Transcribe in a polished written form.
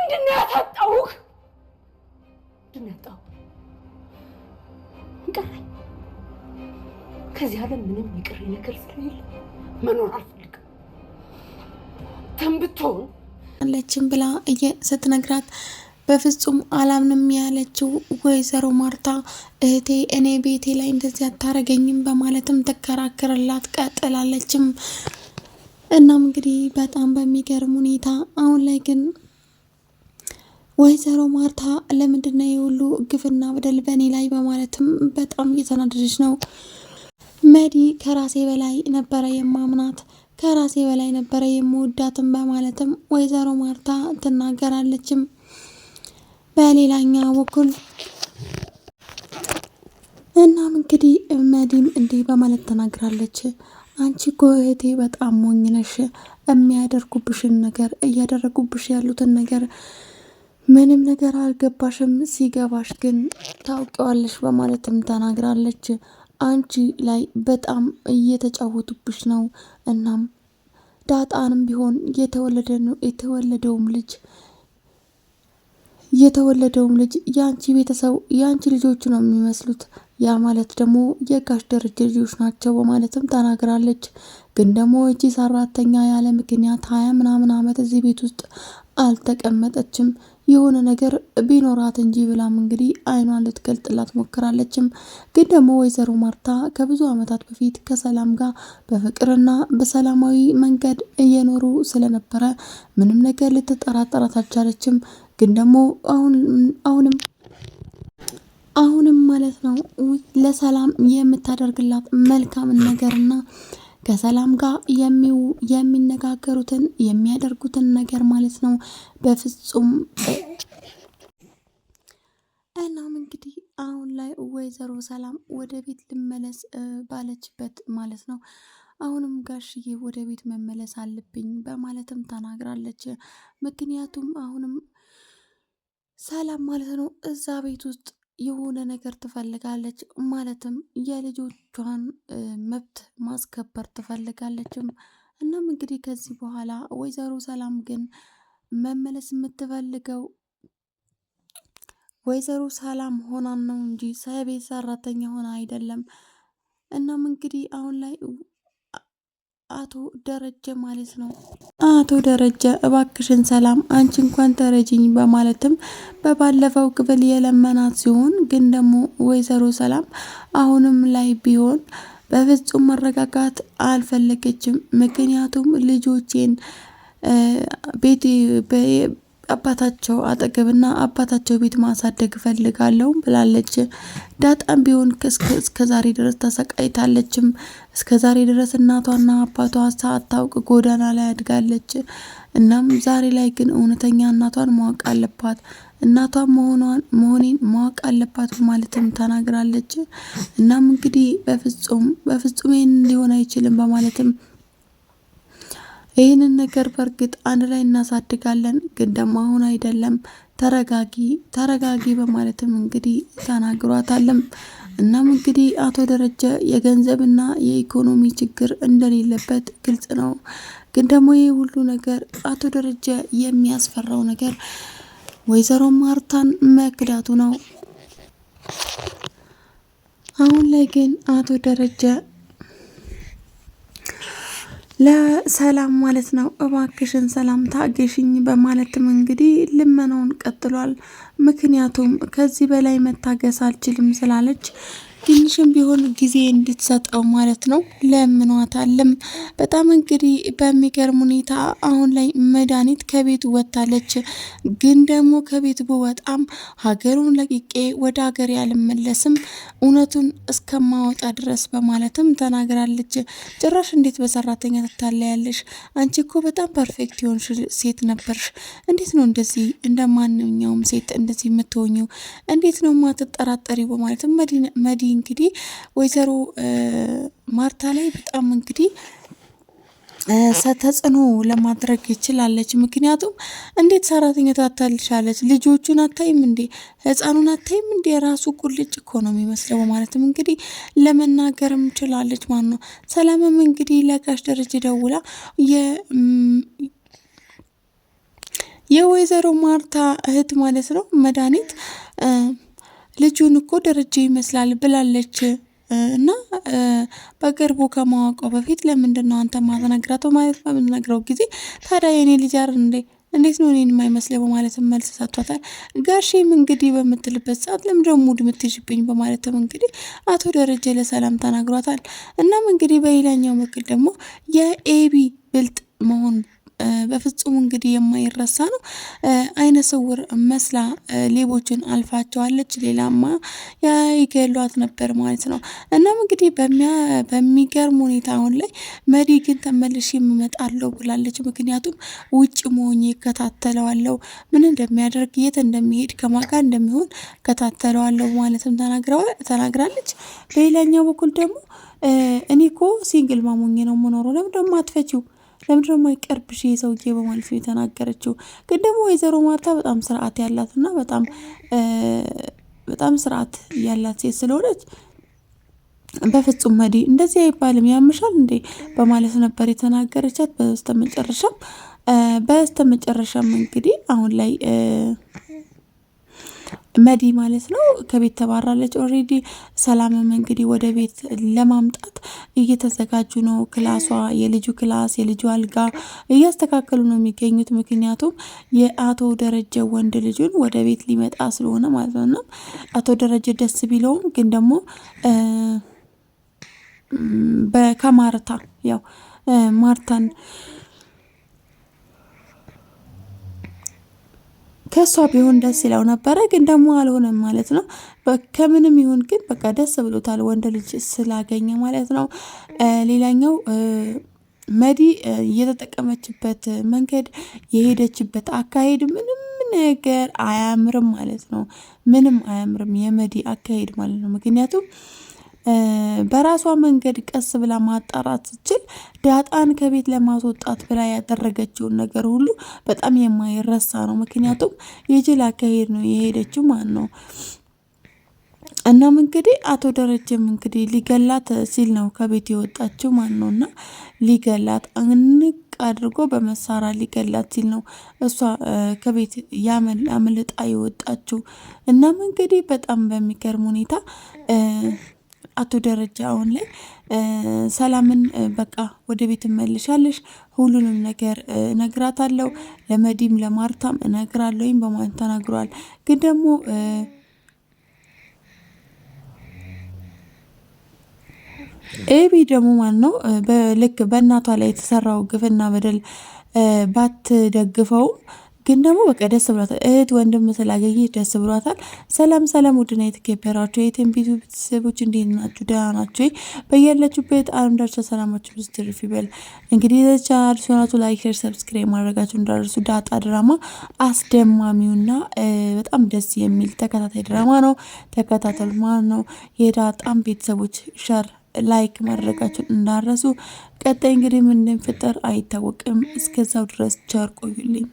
ምንድነው ያሳጣሁህ? ምንድነው ያጣሁህ? ይቀራል። ከዚህ ዓለም ምንም ይቅር ነገር ስለሌለ መኖር አልፈልግም። ተንብቶን አለችም ብላ ስትነግራት በፍጹም አላምንም ያለችው ወይዘሮ ማርታ እህቴ እኔ ቤቴ ላይ እንደዚህ አታረገኝም በማለትም ትከራከርላት ቀጥላለችም። እናም እንግዲህ በጣም በሚገርም ሁኔታ አሁን ላይ ግን ወይዘሮ ማርታ ለምንድነው የሁሉ ግፍና በደል በእኔ ላይ በማለትም በጣም እየተናደደች ነው። መዲ ከራሴ በላይ ነበረ የማምናት፣ ከራሴ በላይ ነበረ የምወዳትም በማለትም ወይዘሮ ማርታ ትናገራለችም። በሌላኛው በኩል እናም እንግዲህ መዲም እንዲህ በማለት ተናግራለች። አንቺ እኮ እህቴ በጣም ሞኝ ነሽ፣ የሚያደርጉብሽን ነገር እያደረጉብሽ ያሉትን ነገር ምንም ነገር አልገባሽም፣ ሲገባሽ ግን ታውቂዋለሽ በማለትም ተናግራለች። አንቺ ላይ በጣም እየተጫወቱብሽ ነው። እናም ዳጣንም ቢሆን የተወለደውም ልጅ የአንቺ ቤተሰብ የአንቺ ልጆቹ ነው የሚመስሉት። ያ ማለት ደግሞ የጋሽ ደረጀ ልጆች ናቸው በማለትም ተናግራለች። ግን ደግሞ እቺ ሰራተኛ ያለ ምክንያት 20 ምናምን ዓመት እዚህ ቤት ውስጥ አልተቀመጠችም፣ የሆነ ነገር ቢኖራት እንጂ ብላም እንግዲህ አይኗን ልትገልጥላት ሞክራለችም። ግን ደግሞ ወይዘሮ ማርታ ከብዙ ዓመታት በፊት ከሰላም ጋር በፍቅርና በሰላማዊ መንገድ እየኖሩ ስለነበረ ምንም ነገር ልትጠራጠራት አልቻለችም። ግን ደግሞ አሁንም ማለት ነው ለሰላም የምታደርግላት መልካምን ነገርና ከሰላም ጋር የሚነጋገሩትን የሚያደርጉትን ነገር ማለት ነው በፍጹም። እናም እንግዲህ አሁን ላይ ወይዘሮ ሰላም ወደ ቤት ልመለስ ባለችበት ማለት ነው አሁንም ጋሽዬ ወደ ቤት መመለስ አለብኝ በማለትም ተናግራለች። ምክንያቱም አሁንም ሰላም ማለት ነው እዛ ቤት ውስጥ የሆነ ነገር ትፈልጋለች፣ ማለትም የልጆቿን መብት ማስከበር ትፈልጋለችም። እናም እንግዲህ ከዚህ በኋላ ወይዘሮ ሰላም ግን መመለስ የምትፈልገው ወይዘሮ ሰላም ሆናን ነው እንጂ ቤት ሰራተኛ ሆና አይደለም። እናም እንግዲህ አሁን ላይ አቶ ደረጀ ማለት ነው አቶ ደረጀ እባክሽን ሰላም አንቺ እንኳን ተረጅኝ በማለትም በባለፈው ክፍል የለመናት ሲሆን ግን ደግሞ ወይዘሮ ሰላም አሁንም ላይ ቢሆን በፍጹም መረጋጋት አልፈለገችም። ምክንያቱም ልጆቼን ቤት አባታቸው አጠገብና አባታቸው ቤት ማሳደግ እፈልጋለሁ ብላለች። ዳጣም ቢሆን እስከ ዛሬ ድረስ ተሰቃይታለችም። እስከ ዛሬ ድረስ እናቷና አባቷ ሳታውቅ ጎዳና ላይ አድጋለች። እናም ዛሬ ላይ ግን እውነተኛ እናቷን ማወቅ አለባት፣ እናቷን መሆኔን ማወቅ አለባት በማለትም ተናግራለች። እናም እንግዲህ በፍጹም ይህን ሊሆን አይችልም በማለትም ይህንን ነገር በእርግጥ አንድ ላይ እናሳድጋለን፣ ግን ደግሞ አሁን አይደለም፣ ተረጋጊ በማለትም እንግዲህ ተናግሯታለም። እናም እንግዲህ አቶ ደረጀ የገንዘብና የኢኮኖሚ ችግር እንደሌለበት ግልጽ ነው። ግን ደግሞ ይህ ሁሉ ነገር አቶ ደረጀ የሚያስፈራው ነገር ወይዘሮ ማርታን መክዳቱ ነው። አሁን ላይ ግን አቶ ደረጀ ለሰላም ማለት ነው እባክሽን ሰላም ታገሽኝ በማለትም እንግዲህ ልመናውን ቀጥሏል። ምክንያቱም ከዚህ በላይ መታገስ አልችልም ስላለች ትንሽም ቢሆን ጊዜ እንድትሰጠው ማለት ነው ለምኗታልም። በጣም እንግዲህ በሚገርም ሁኔታ አሁን ላይ መድኃኒት ከቤት ወጣለች። ግን ደግሞ ከቤት ብወጣም ሀገሩን ለቅቄ ወደ ሀገር ያልመለስም እውነቱን እስከማወጣ ድረስ በማለትም ተናግራለች። ጭራሽ እንዴት በሰራተኛ ትታለያለሽ? አንቺ እኮ በጣም ፐርፌክት የሆንሽ ሴት ነበርሽ። እንዴት ነው እንደዚህ እንደ ማንኛውም ሴት እንደዚህ የምትሆኚው? እንዴት ነው ማትጠራጠሪ? በማለትም መዲ እንግዲህ ወይዘሮ ማርታ ላይ በጣም እንግዲህ ተጽዕኖ ለማድረግ ይችላለች። ምክንያቱም እንዴት ሰራተኛ ታታልሻለች? ልጆቹን አታይም እንዴ? ህፃኑን አታይም እንዴ? ራሱ ቁልጭ እኮ ነው የሚመስለው ማለትም እንግዲህ ለመናገርም ችላለች ማለት ነው። ሰላምም እንግዲህ ለጋሽ ደረጀ ደውላ የወይዘሮ ማርታ እህት ማለት ነው መድኃኒት ልጁን እኮ ደረጀ ይመስላል ብላለች እና በቅርቡ ከማወቀው በፊት ለምንድን ነው አንተ ማትነግራት በማለት በምትነግረው ጊዜ ታዲያ የኔ ልጅ አይደል እንዴ እንዴት ነው እኔን የማይመስለው በማለትም መልስ ሰጥቷታል። ጋሼም እንግዲህ በምትልበት ሰዓት ለምንድነው ሙድ የምትይዥብኝ በማለትም እንግዲህ አቶ ደረጀ ለሰላም ተናግሯታል። እናም እንግዲህ በሌላኛው በኩል ደግሞ የኤቢ ብልጥ መሆን በፍጹም እንግዲህ የማይረሳ ነው። አይነ ስውር መስላ ሌቦችን አልፋቸዋለች። ሌላማ ይገሏት ነበር ማለት ነው። እናም እንግዲህ በሚገርም ሁኔታ አሁን ላይ መዲ ግን ተመልሼ እመጣለሁ ብላለች። ምክንያቱም ውጭ መሆኜ እከታተለዋለሁ፣ ምን እንደሚያደርግ የት እንደሚሄድ ከማን ጋር እንደሚሆን እከታተለዋለሁ ማለትም ተናግራለች። በሌላኛው በኩል ደግሞ እኔ እኮ ሲንግል ማሞኜ ነው የምኖረው፣ ለምን ደግሞ አትፈቺው ለምንድን ነው የማይቀርብሽ ሰውዬ በማለት ነው የተናገረችው። ግን ደግሞ ወይዘሮ ማርታ በጣም ስርዓት ያላትና በጣም ስርዓት ያላት ሴት ስለሆነች በፍጹም መዲ እንደዚህ አይባልም ያምሻል እንዴ በማለት ነበር የተናገረቻት። በስተመጨረሻም እንግዲህ አሁን ላይ መዲ ማለት ነው ከቤት ተባራለች ኦልሬዲ። ሰላምም እንግዲህ ወደ ቤት ለማምጣት እየተዘጋጁ ነው። ክላሷ የልጁ ክላስ የልጁ አልጋ እያስተካከሉ ነው የሚገኙት። ምክንያቱም የአቶ ደረጀ ወንድ ልጁን ወደ ቤት ሊመጣ ስለሆነ ማለት ነው። እና አቶ ደረጀ ደስ ቢለውም ግን ደግሞ ከማርታ ያው ማርታን ከሷ ቢሆን ደስ ይለው ነበረ፣ ግን ደግሞ አልሆነም ማለት ነው። ከምንም ይሁን ግን በቃ ደስ ብሎታል ወንድ ልጅ ስላገኘ ማለት ነው። ሌላኛው መዲ እየተጠቀመችበት መንገድ የሄደችበት አካሄድ ምንም ነገር አያምርም ማለት ነው። ምንም አያምርም የመዲ አካሄድ ማለት ነው። ምክንያቱም በራሷ መንገድ ቀስ ብላ ማጣራት ስችል ዳጣን ከቤት ለማስወጣት ብላ ያደረገችውን ነገር ሁሉ በጣም የማይረሳ ነው። ምክንያቱም የጅል አካሄድ ነው የሄደችው ማለት ነው። እናም እንግዲህ አቶ ደረጀም እንግዲህ ሊገላት ሲል ነው ከቤት የወጣችው ማለት ነው። እና ሊገላት አንቅ አድርጎ በመሳሪያ ሊገላት ሲል ነው እሷ ከቤት አምልጣ የወጣችው። እናም እንግዲህ በጣም በሚገርም ሁኔታ አቶ ደረጃ አሁን ላይ ሰላምን በቃ ወደ ቤት እመልሻለሽ፣ ሁሉንም ነገር እነግራታለሁ፣ ለመዲም ለማርታም እነግራለሁኝ በማለት ተናግሯል። ግን ደግሞ ኤቢ ደግሞ ማን ነው ልክ በእናቷ ላይ የተሰራው ግፍና በደል ባትደግፈውም ግን ደግሞ በቃ ደስ ብሏታል። እህት ወንድም ስላገኘች ደስ ብሏታል። ሰላም ውድና የተከበራችሁ የቴምቢቱ ቤተሰቦች እንዴት ናችሁ? ደህና ናችሁ? በያላችሁበት ዓለም ዳርቻ ሰላማችሁ ብዙ ትርፍ ይበል። እንግዲህ ቻናል ሶናቱ ላይክ፣ ሼር፣ ሰብስክራይብ ማድረጋችሁ እንዳደርሱ። ዳጣ ድራማ አስደማሚውና በጣም ደስ የሚል ተከታታይ ድራማ ነው። ተከታተሉ ማለት ነው። የዳጣም ቤተሰቦች ሸር ላይክ ማድረጋችሁን እንዳረሱ። ቀጣይ እንግዲህ ምን እንደሚፈጠር አይታወቅም። እስከዛው ድረስ ቸር ቆዩልኝ።